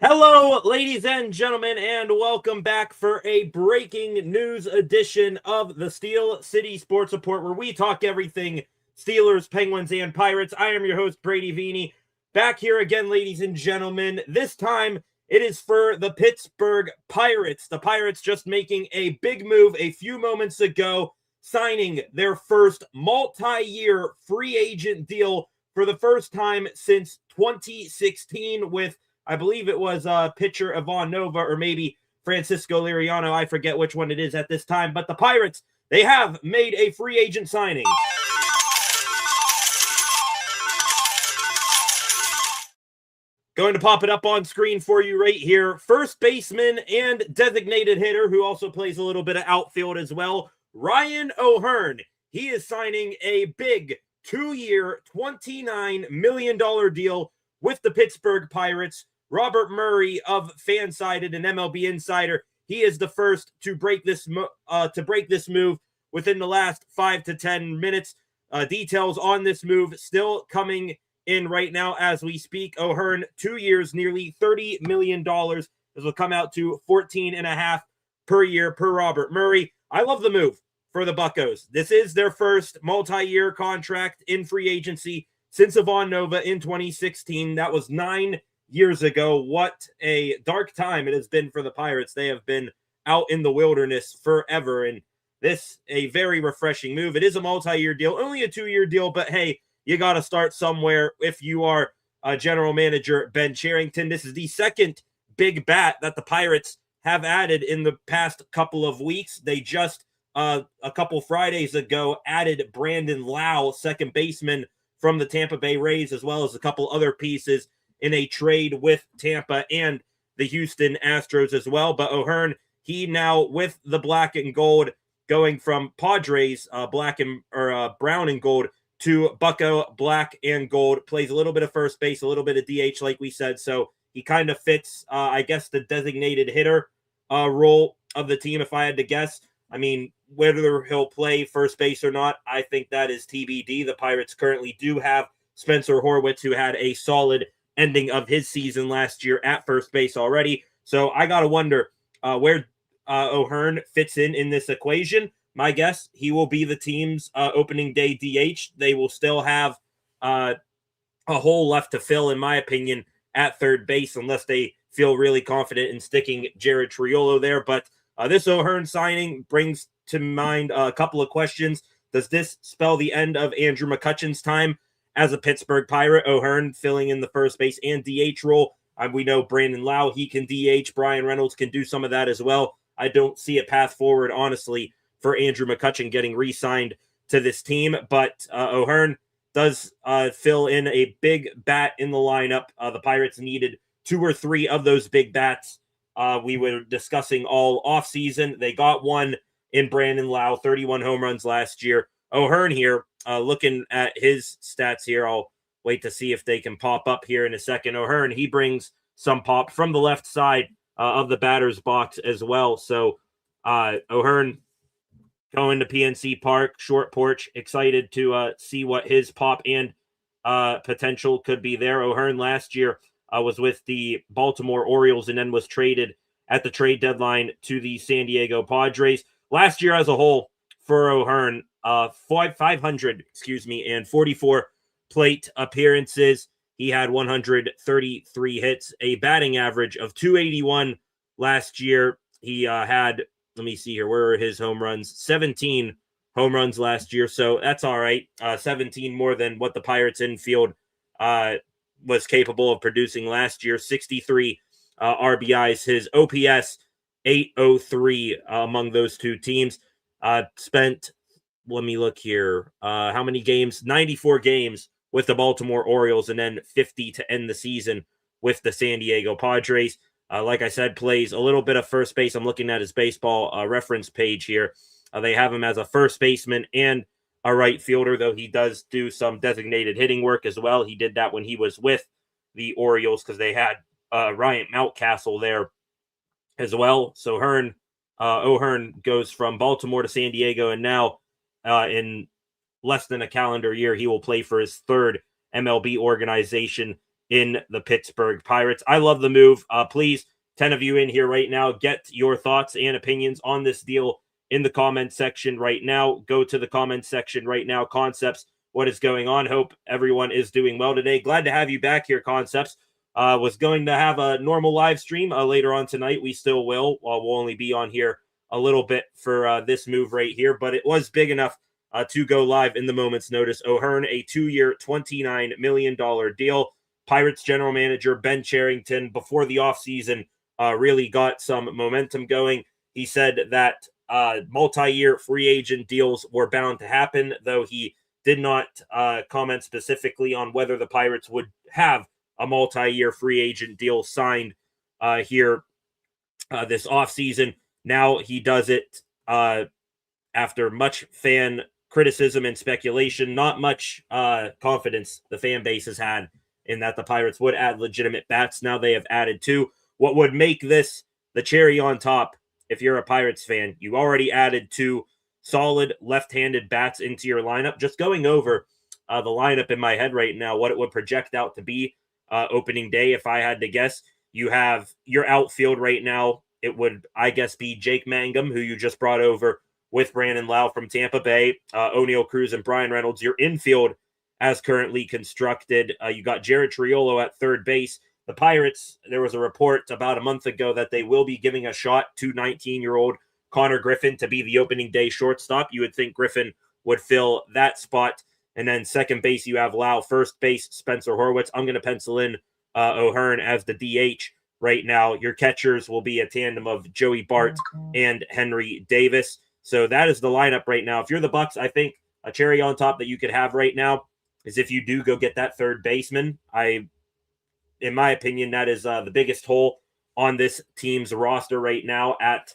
Hello, ladies and gentlemen, and welcome back for a breaking news edition of the Steel City Sports Report, where we talk everything Steelers, Penguins, and Pirates. I am your host, Brady Vini, back here again, ladies and gentlemen. This time, it is for the Pittsburgh Pirates. The Pirates just making a big move a few moments ago, signing their first multi-year free agent deal for the first time since 2016 with, I believe it was pitcher Ivan Nova or maybe Francisco Liriano. I forget which one it is at this time. But the Pirates, they have made a free agent signing. Going to pop it up on screen for you right here. First baseman and designated hitter, who also plays a little bit of outfield as well, Ryan O'Hearn. He is signing a big 2-year, $29 million deal with the Pittsburgh Pirates. Robert Murray of Fansided and MLB Insider, he is the first to break this move within the last 5 to 10 minutes. Details on this move still coming in right now as we speak. O'Hearn, 2 years, nearly $30 million. This will come out to $14.5 per year per Robert Murray. I love the move for the Buccos. This is their first multi-year contract in free agency since Ivan Nova in 2016. That was 9 years ago. What a dark time it has been for the Pirates. They have been out in the wilderness forever, and this a very refreshing move. It is a multi-year deal, only a 2-year deal, but hey, you got to start somewhere if you are general manager Ben Cherington. This is the second big bat that the Pirates have added in the past couple of weeks. They just a couple Fridays ago added Brandon Lau, second baseman from the Tampa Bay Rays, as well as a couple other pieces in a trade with Tampa and the Houston Astros as well. But O'Hearn, he now with the black and gold, going from Padres brown and gold to Bucco black and gold, plays a little bit of first base, a little bit of DH, like we said. So he kind of fits, I guess, the designated hitter role of the team, if I had to guess. I mean, whether he'll play first base or not, I think that is TBD. The Pirates currently do have Spencer Horwitz, who had a solid ending of his season last year at first base already. So I got to wonder where O'Hearn fits in this equation. My guess, he will be the team's opening day DH. They will still have a hole left to fill, in my opinion, at third base, unless they feel really confident in sticking Jared Triolo there. But this O'Hearn signing brings to mind a couple of questions. Does this spell the end of Andrew McCutchen's time as a Pittsburgh Pirate? O'Hearn filling in the first base and DH role. We know Brandon Lau, he can DH. Brian Reynolds can do some of that as well. I don't see a path forward, honestly, for Andrew McCutchen getting re-signed to this team. But O'Hearn does fill in a big bat in the lineup. The Pirates needed 2 or 3 of those big bats. We were discussing all offseason. They got one in Brandon Lau, 31 home runs last year. O'Hearn here, looking at his stats here, I'll wait to see if they can pop up here in a second. O'Hearn, he brings some pop from the left side of the batter's box as well. So O'Hearn going to PNC Park, short porch, excited to see what his pop and potential could be there. O'Hearn last year was with the Baltimore Orioles and then was traded at the trade deadline to the San Diego Padres. Last year as a whole for O'Hearn, 544 plate appearances. He had 133 hits, a batting average of 281 last year. He had, let me see here, where are his home runs? 17 home runs last year, so that's all right. 17 more than what the Pirates infield was capable of producing last year. 63 RBIs. His OPS, 803 among those two teams. Spent, let me look here, how many games? 94 games with the Baltimore Orioles, and then 50 to end the season with the San Diego Padres. Like I said, plays a little bit of first base. I'm looking at his baseball reference page here. They have him as a first baseman and a right fielder, though he does do some designated hitting work as well. He did that when he was with the Orioles because they had Ryan Mountcastle there as well. So O'Hearn goes from Baltimore to San Diego, and now in less than a calendar year, he will play for his third MLB organization in the Pittsburgh Pirates. I love the move. Please, 10 of you in here right now, get your thoughts and opinions on this deal in the comment section right now. Go to the comment section right now. Concepts, what is going on? Hope everyone is doing well today. Glad to have you back here, Concepts. Was going to have a normal live stream later on tonight. We still will. We'll only be on here a little bit for this move right here, but it was big enough to go live in the moment's notice. O'Hearn, a 2-year, $29 million deal. Pirates general manager Ben Cherington, before the offseason, really got some momentum going. He said that multi-year free agent deals were bound to happen, though he did not comment specifically on whether the Pirates would have a multi-year free agent deal signed here this offseason. Now he does it after much fan criticism and speculation. Not much confidence the fan base has had in that the Pirates would add legitimate bats. Now they have added two. What would make this the cherry on top, if you're a Pirates fan, you already added two solid left-handed bats into your lineup. Just going over the lineup in my head right now, what it would project out to be opening day, if I had to guess. You have your outfield right now. It would, I guess, be Jake Mangum, who you just brought over with Brandon Lau from Tampa Bay, O'Neal Cruz and Brian Reynolds. Your infield, as currently constructed, you got Jared Triolo at third base. The Pirates, there was a report about a month ago that they will be giving a shot to 19-year-old Connor Griffin to be the opening day shortstop. You would think Griffin would fill that spot. And then second base, you have Lau. First base, Spencer Horwitz. I'm going to pencil in O'Hearn as the DH right now. Your catchers will be a tandem of Joey Bart and Henry Davis. So that is the lineup right now. If you're the Bucks, I think a cherry on top that you could have right now is if you do go get that third baseman. In my opinion, that is the biggest hole on this team's roster right now at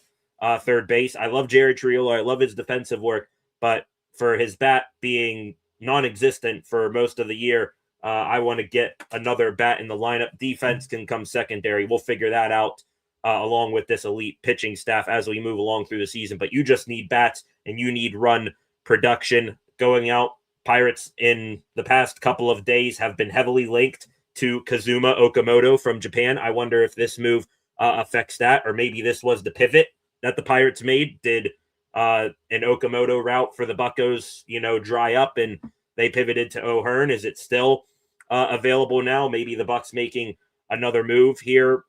third base. I love Jared Triolo. I love his defensive work, but for his bat being non-existent for most of the year, I want to get another bat in the lineup. Defense can come secondary. We'll figure that out along with this elite pitching staff as we move along through the season. But you just need bats and you need run production going out. Pirates in the past couple of days have been heavily linked to Kazuma Okamoto from Japan. I wonder if this move affects that, or maybe this was the pivot that the Pirates made. Did an Okamoto route for the Buccos, dry up and they pivoted to O'Hearn? Is it still available now? Maybe the Bucks making another move here,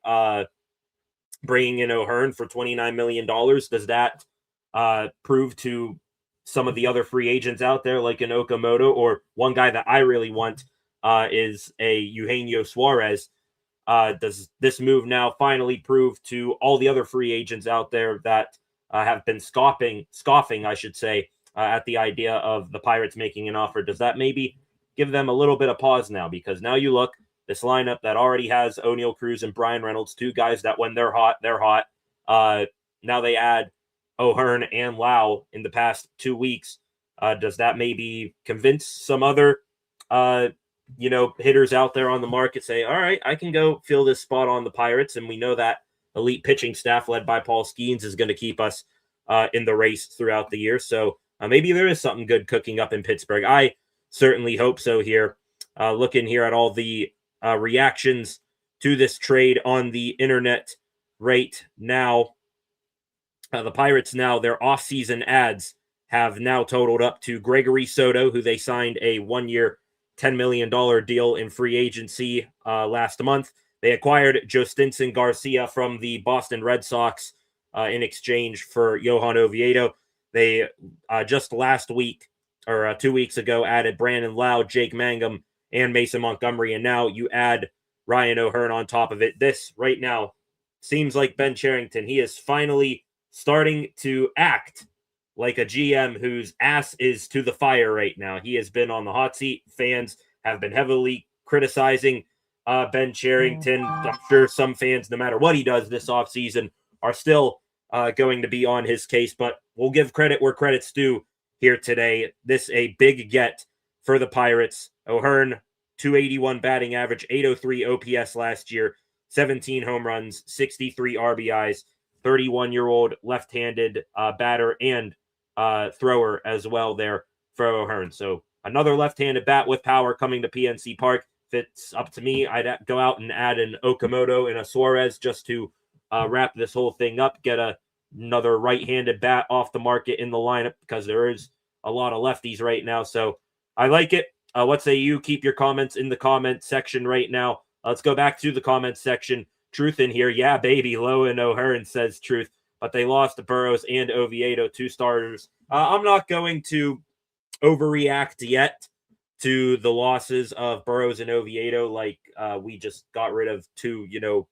bringing in O'Hearn for $29 million. Does that prove to some of the other free agents out there like an Okamoto, or one guy that I really want is a Eugenio Suarez? Does this move now finally prove to all the other free agents out there that have been scoffing, I should say, at the idea of the Pirates making an offer? Does that maybe give them a little bit of pause now? Because now you look, this lineup that already has O'Neal Cruz and Brian Reynolds, two guys that when they're hot, they're hot. Now they add O'Hearn and Lau in the past 2 weeks. Does that maybe convince some other hitters out there on the market, say, all right, I can go fill this spot on the Pirates? And we know that elite pitching staff led by Paul Skeens is going to keep us in the race throughout the year. So maybe there is something good cooking up in Pittsburgh. I certainly hope so here. Looking here at all the reactions to this trade on the internet right now, the Pirates now, their offseason ads have now totaled up to Gregory Soto, who they signed a 1-year, $10 million deal in free agency last month. They acquired Jostinson Garcia from the Boston Red Sox in exchange for Johan Oviedo. They just last week, or 2 weeks ago, added Brandon Lau, Jake Mangum, and Mason Montgomery. And now you add Ryan O'Hearn on top of it. This right now seems like Ben Cherington. He is finally starting to act like a GM whose ass is to the fire right now. He has been on the hot seat. Fans have been heavily criticizing Ben Cherington. I'm sure some fans, no matter what he does this offseason, are still going to be on his case, but we'll give credit where credit's due here today. This a big get for the Pirates. O'Hearn, 281 batting average, 803 OPS last year, 17 home runs, 63 RBIs, 31-year-old left-handed batter and thrower as well there for O'Hearn. So another left-handed bat with power coming to PNC Park. if it's up to me, I'd go out and add an Okamoto and a Suarez just to wrap this whole thing up, get another right-handed bat off the market in the lineup because there is a lot of lefties right now. So I like it. What say you? Keep your comments in the comment section right now. Let's go back to the comments section. Truth in here. Yeah, baby. Lowe and O'Hearn says Truth. But they lost to Burrows and Oviedo, 2 starters. I'm not going to overreact yet to the losses of Burrows and Oviedo. Like we just got rid of 2,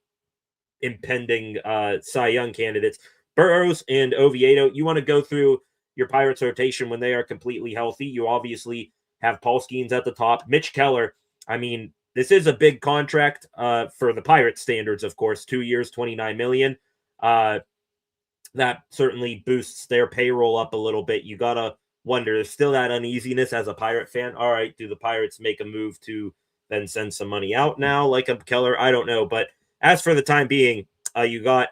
impending Cy Young candidates. Burrows and Oviedo, you want to go through your Pirates rotation when they are completely healthy. You obviously have Paul Skeens at the top. Mitch Keller, I mean, this is a big contract for the Pirates standards, of course. 2 years, $29 million. That certainly boosts their payroll up a little bit. You got to wonder, there's still that uneasiness as a Pirate fan. All right, do the Pirates make a move to then send some money out now, like a Keller? I don't know. But as for the time being, you got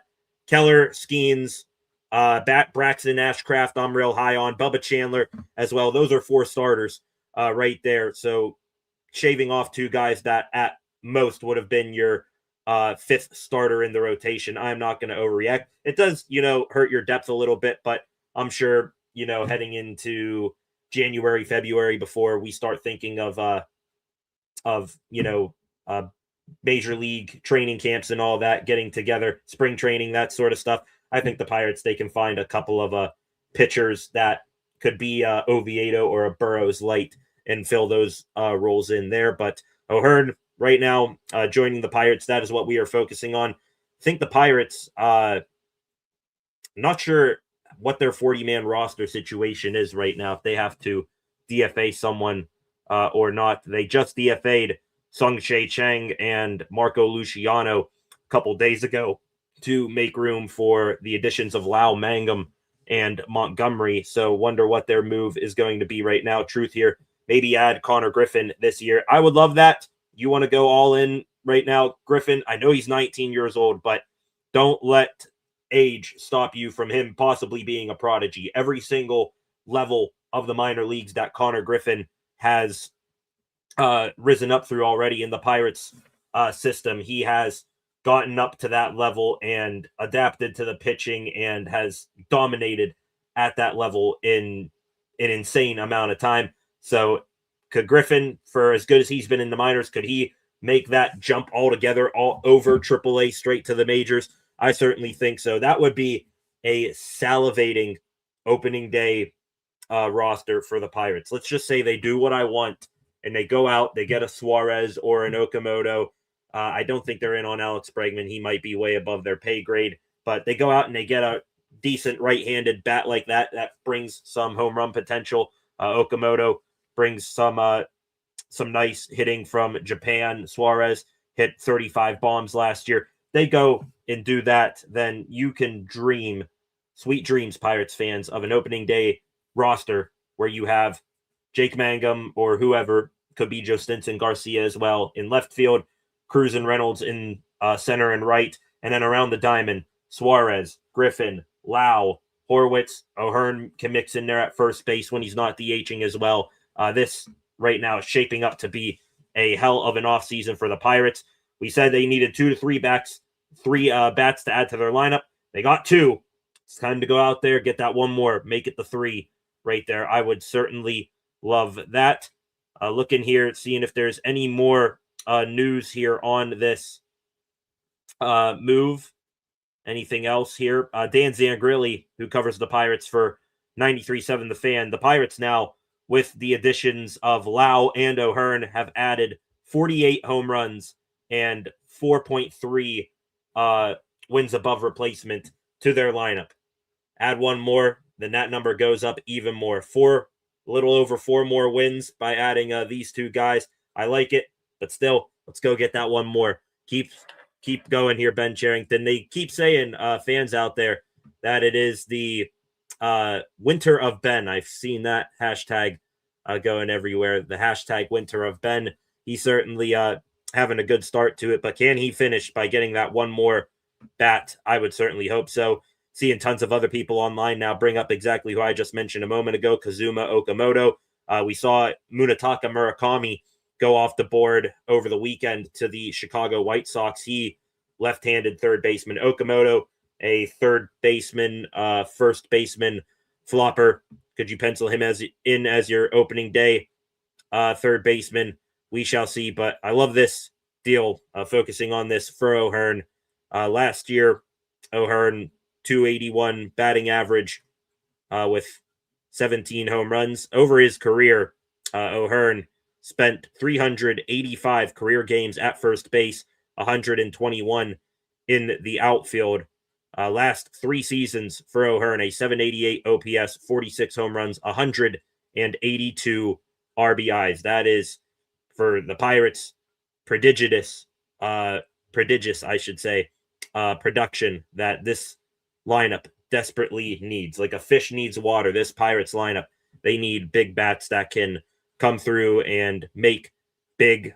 Keller, Skeens, Braxton, Ashcraft, I'm real high on. Bubba Chandler as well. Those are 4 starters right there. So shaving off 2 guys that at most would have been your 5th starter in the rotation. I'm not going to overreact. It does, hurt your depth a little bit, but I'm sure, heading into January, February, before we start thinking of major league training camps and all that, getting together, spring training, that sort of stuff. I think the Pirates, they can find a couple of pitchers that could be Oviedo or a Burrows light and fill those roles in there. But O'Hearn right now joining the Pirates, that is what we are focusing on. I think the Pirates, not sure what their 40-man roster situation is right now, if they have to DFA someone or not. They just DFA'd Sung-Chae Chang and Marco Luciano a couple days ago to make room for the additions of Lau Mangum and Montgomery. So wonder what their move is going to be right now. Truth here, maybe add Connor Griffin this year. I would love that. You want to go all in right now, Griffin? I know he's 19 years old, but don't let age stop you from him possibly being a prodigy. Every single level of the minor leagues that Connor Griffin has risen up through already in the Pirates system, he has gotten up to that level and adapted to the pitching and has dominated at that level in an insane amount of time. So could Griffin, for as good as he's been in the minors, could he make that jump altogether, all over AAA straight to the majors? I certainly think so. That would be a salivating opening day roster for the Pirates. Let's just say they do what I want and they go out, they get a Suarez or an Okamoto. I don't think they're in on Alex Bregman. He might be way above their pay grade, but they go out and they get a decent right-handed bat like that. That brings some home run potential. Okamoto brings some nice hitting from Japan. Suarez hit 35 bombs last year. They go and do that, then you can dream, sweet dreams, Pirates fans, of an opening day roster where you have Jake Mangum or whoever, could be Joe Stinson Garcia as well in left field, Cruz and Reynolds in center and right, and then around the diamond, Suarez, Griffin, Lau, Horwitz, O'Hearn can mix in there at first base when he's not DHing as well. This right now is shaping up to be a hell of an offseason for the Pirates. We said they needed 2 to 3 bats to add to their lineup. They got 2. It's time to go out there, get that one more, make it the 3 right there. I would certainly love that. Looking here, seeing if there's any more news here on this move. Anything else here? Dan Zangrilli, who covers the Pirates for 93.7 The Fan. The Pirates now, with the additions of Lau and O'Hearn, have added 48 home runs and 4.3 wins above replacement to their lineup. Add one more, then that number goes up even more. A little over 4 more wins by adding these 2 guys. I like it, but still, let's go get that one more. Keep going here, Ben Charrington. They keep saying, fans out there, that it is the winter of Ben. I've seen that hashtag going everywhere. The hashtag winter of Ben. He's certainly having a good start to it, but can he finish by getting that one more bat? I would certainly hope so. Seeing tons of other people online now bring up exactly who I just mentioned a moment ago, Kazuma Okamoto. We saw Munetaka Murakami go off the board over the weekend to the Chicago White Sox. He left-handed third baseman Okamoto, a third baseman, first baseman flopper. Could you pencil him as your opening day third baseman? We shall see. But I love this deal, focusing on this for O'Hearn. Last year, O'Hearn 281 batting average with 17 home runs. Over his career, O'Hearn spent 385 career games at first base, 121 in the outfield. Last 3 seasons for O'Hearn, a 788 OPS, 46 home runs, 182 RBIs. That is, for the Pirates, prodigious, I should say, production that this lineup desperately needs. Like a fish needs water, this Pirates lineup, they need big bats that can come through and make big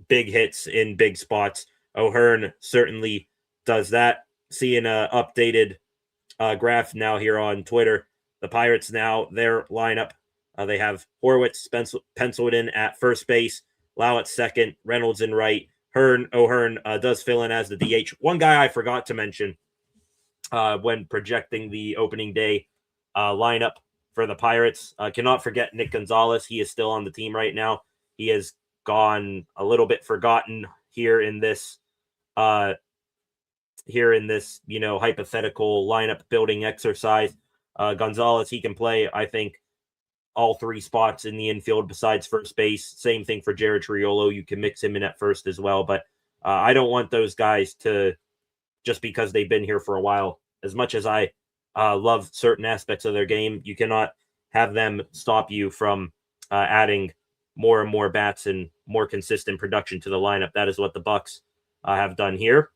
hits in big spots. O'Hearn certainly does that. Seeing an updated graph now here on Twitter. The Pirates now, their lineup, they have Horwitz penciled in at first base, Lau at second, Reynolds in right. O'Hearn does fill in as the DH. One guy I forgot to mention when projecting the opening day lineup for the Pirates. Cannot forget Nick Gonzalez. He is still on the team right now. He has gone a little bit forgotten here in this hypothetical lineup building exercise. Gonzalez, he can play, I think, all 3 spots in the infield besides first base. Same thing for Jared Triolo. You can mix him in at first as well. But I don't want those guys to, just because they've been here for a while, as much as I love certain aspects of their game, you cannot have them stop you from adding more and more bats and more consistent production to the lineup. That is what the Bucks have done here.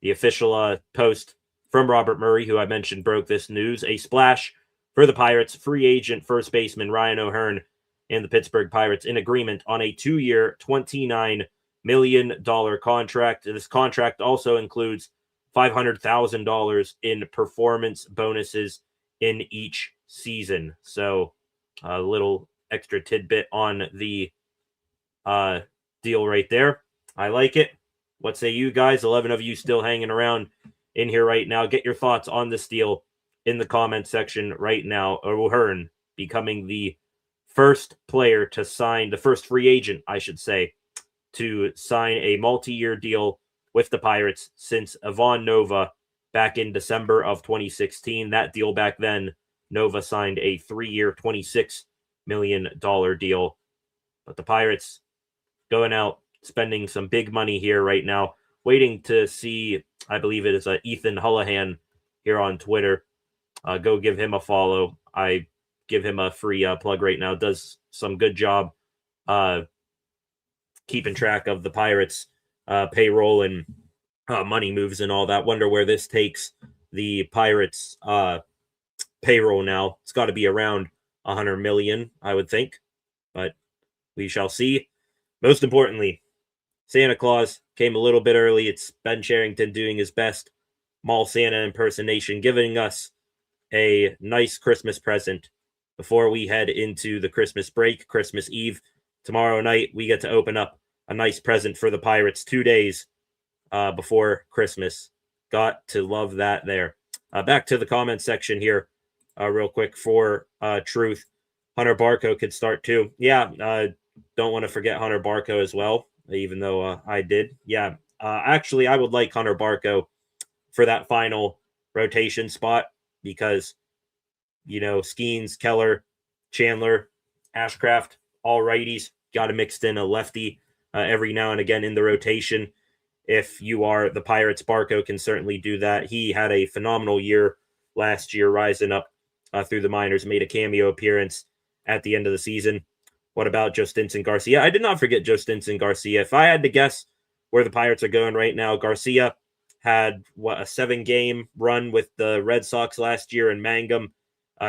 The official post from Robert Murray, who I mentioned, broke this news. A splash for the Pirates. Free agent first baseman Ryan O'Hearn and the Pittsburgh Pirates in agreement on a 2-year, $29 million contract. This contract also includes $500,000 in performance bonuses in each season. So a little extra tidbit on the deal right there. I like it. What say you guys? 11 of you still hanging around in here right now. Get your thoughts on this deal in the comment section right now. O'Hearn becoming the first player to sign, the first free agent, I should say, to sign a multi-year deal with the Pirates since Ivan Nova back in December of 2016. That deal back then, Nova signed a 3-year, $26 million deal. But the Pirates going out, spending some big money here right now, waiting to see, I believe it is Ethan Hullahan here on Twitter. Go give him a follow. I give him a free plug right now. Does some good job keeping track of the Pirates payroll and money moves and all that. Wonder where this takes the Pirates payroll now. It's got to be around 100 million, I would think, but we shall see. Most importantly, Santa Claus came a little bit early. It's Ben Sherrington doing his best Mall Santa impersonation, giving us a nice Christmas present before we head into the Christmas break, Christmas Eve. Tomorrow night, we get to open up a nice present for the Pirates 2 days before Christmas. Got to love that there. Back to the comment section here real quick for Truth. Hunter Barco could start too. Yeah, don't want to forget Hunter Barco as well, even though I did. Yeah, actually, I would like Hunter Barco for that final rotation spot because, Skeens, Keller, Chandler, Ashcraft, all righties. Got to mix in a lefty every now and again in the rotation. If you are the Pirates, Barco can certainly do that. He had a phenomenal year last year, rising up through the minors, made a cameo appearance at the end of the season. What about Joe Stinson Garcia? I did not forget Joe Stinson Garcia. If I had to guess where the Pirates are going right now, Garcia had a 7-game run with the Red Sox last year, and Mangum,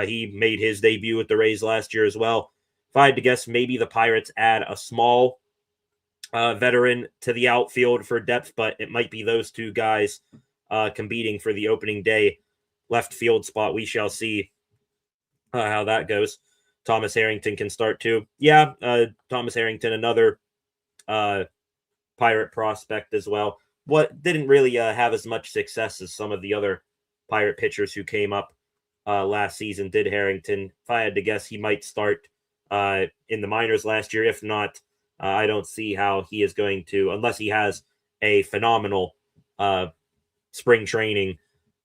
he made his debut with the Rays last year as well. If I had to guess, maybe the Pirates add a small veteran to the outfield for depth, but it might be those 2 guys competing for the opening day left field spot. We shall see how that goes. Thomas Harrington can start too. Yeah, Thomas Harrington, another Pirate prospect as well. What didn't really have as much success as some of the other Pirate pitchers who came up last season did. Harrington, if I had to guess, he might start in the minors last year. If not, I don't see how he is going to, unless he has a phenomenal spring training.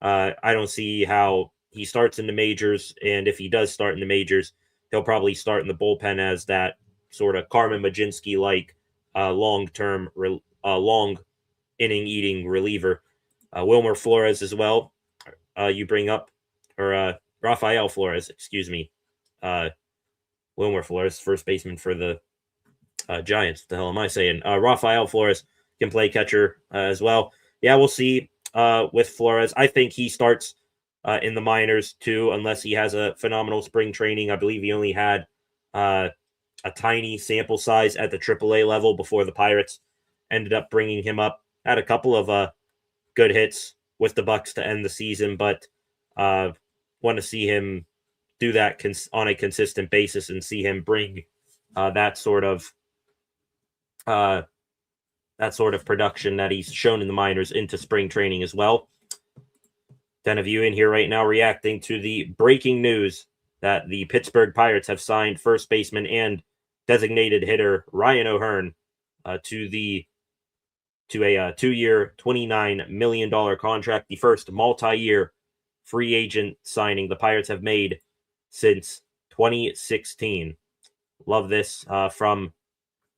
I don't see how he starts in the majors, and if he does start in the majors, he'll probably start in the bullpen as that sort of Carmen Mlodzinski-like long-term, long inning-eating reliever. Wilmer Flores as well. You bring up, or Rafael Flores, excuse me. Wilmer Flores, first baseman for the Giants. What the hell am I saying? Rafael Flores can play catcher as well. Yeah, we'll see with Flores. I think he starts in the minors too, unless he has a phenomenal spring training. I believe he only had a tiny sample size at the AAA level before the Pirates ended up bringing him up. Had a couple of good hits with the Bucks to end the season, but want to see him do that on a consistent basis and see him bring that sort of production that he's shown in the minors into spring training as well. 10 of you in here right now reacting to the breaking news that the Pittsburgh Pirates have signed first baseman and designated hitter Ryan O'Hearn to a 2-year, $29 million contract, the first multi-year free agent signing the Pirates have made since 2016. Love this from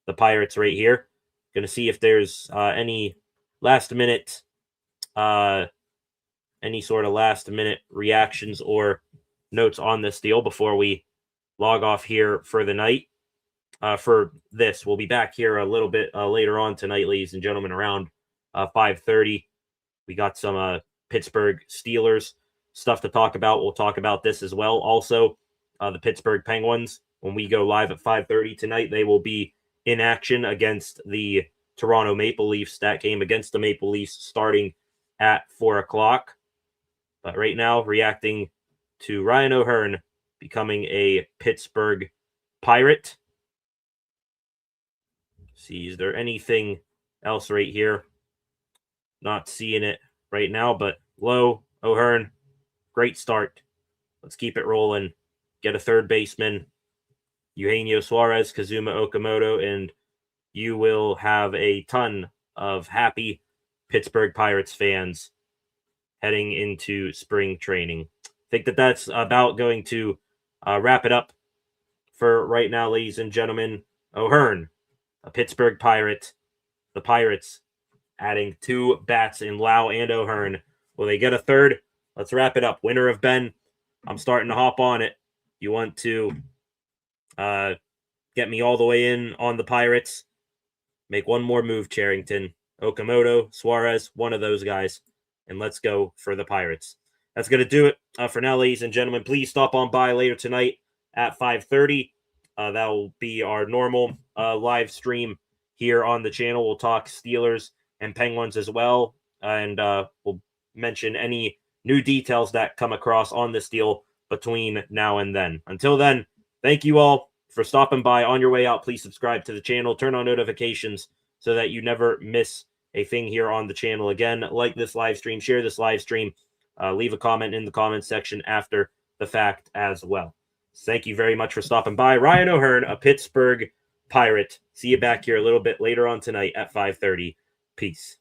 the Pirates right here. Going to see if there's any last-minute reactions or notes on this deal before we log off here for the night. For this, we'll be back here a little bit later on tonight, ladies and gentlemen, around 5:30. We got some Pittsburgh Steelers stuff to talk about. We'll talk about this as well. Also, the Pittsburgh Penguins, when we go live at 5:30 tonight, they will be in action against the Toronto Maple Leafs. That game against the Maple Leafs starting at 4 o'clock. But right now, reacting to Ryan O'Hearn becoming a Pittsburgh Pirate. See, is there anything else right here? Not seeing it right now, but Lowe, O'Hearn, great start. Let's keep it rolling. Get a third baseman, Eugenio Suarez, Kazuma Okamoto, and you will have a ton of happy Pittsburgh Pirates fans heading into spring training. I think that's about going to wrap it up for right now, ladies and gentlemen. O'Hearn, a Pittsburgh Pirate. The Pirates adding 2 bats in Lau and O'Hearn. Will they get a third? Let's wrap it up. Winner of Ben. I'm starting to hop on it. You want to get me all the way in on the Pirates? Make one more move, Charrington. Okamoto, Suarez, one of those guys. And let's go for the Pirates. That's going to do it for now, ladies and gentlemen. Please stop on by later tonight at 5:30. That will be our normal live stream here on the channel. We'll talk Steelers and Penguins as well. And we'll mention any new details that come across on this deal between now and then. Until then, thank you all for stopping by. On your way out, please subscribe to the channel. Turn on notifications so that you never miss a thing here on the channel. Again, like this live stream, share this live stream, leave a comment in the comment section after the fact as well. Thank you very much for stopping by. Ryan O'Hearn, a Pittsburgh Pirate. See you back here a little bit later on tonight at 5:30. Peace.